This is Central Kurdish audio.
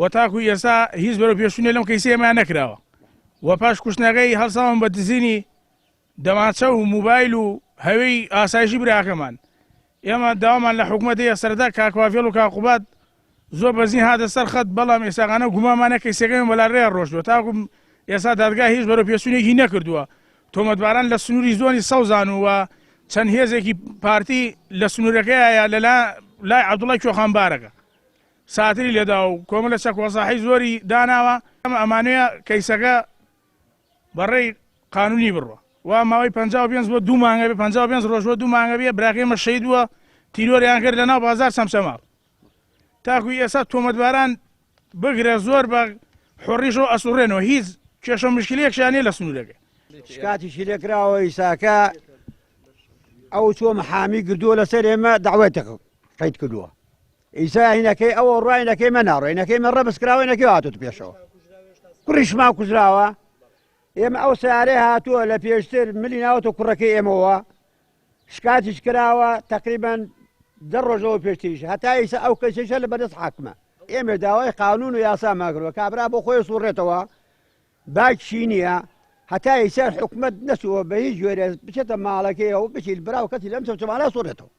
و تاکو ئێستا هیچ بەرەو پێشونێ لەم کەیسێمان نەکراوە و پاش کوشتنەکەی هەڵساون بە دزینی دەماچە و موبایل و هەوەی ئاسایشی براکەمان ئێمە داوامان لە حکوومەتی ئێسەردا کاکوافێڵ و کاقوبات زۆر بەزین هاتە سەر خەت بەڵام ئێستاغانە گومانمانە کەیسەکەی بەلا ڕێ ڕۆژدووە تاکو ئێستا دادگا هیچ بەرەو پێشونێکی نەکردووە تۆمەتباران لە سنووری زۆنی سەوزان و چەند هێزێکی پارتی لە سنوورەکەیە لە لای عەبدوڵای کۆخانبارەکە ساتری لێدا و کۆمە لە چەکوەساحی زۆری داناوە ئەمانەیە کەیسەکە بەڕێی قانونی بڕوە و ماوەی 55 بۆ 2 مانگە بێ 55 ڕۆژ بۆ 2 مانگە بێ براکەمە شەید ووە تیرۆریان کرد لەناو بازار سەمسەماڵ تاکوی ئێستا تۆمەتباران بگرە زۆر بە حۆڕیش و ئەسوڕێنەوە هیچ کێشە مشکلەیەکیان نیە لە سنوورەکە شکاتیشی لێکراوە ئیساکە ئەو چۆ محامی کردووە لەسەر ئێمە داوێتەکە قەید کردووە ئیسا هینەکەی ئەوە ڕاینەکەی مە ناڕێنەکەی مە ڕەبسکراوەینەکەی هاتووە پێشەوە کوڕیشمان کوژراوە ئێمە ئەو سیارەی هاتووە لە پێشتر ملی ناوەتە کوڕەکەی ئێمەوە شکاتیش کراوە تقریبان 10 ڕۆژەوە پێشتریش هەتا ئیسا ئەو کەسێشە لە بەدەست حاکمە ئێمە داوای قانون و یاسامان کردووە کابرا بۆ خۆی سوڕێتەوە باکشی نییە هەتا ئیسا حکومەت نەچووە بە هیچ جۆرە بچێتە ماڵەکەیەوە بچیت براو کەسی لەم چەمانە سوڕێتەوە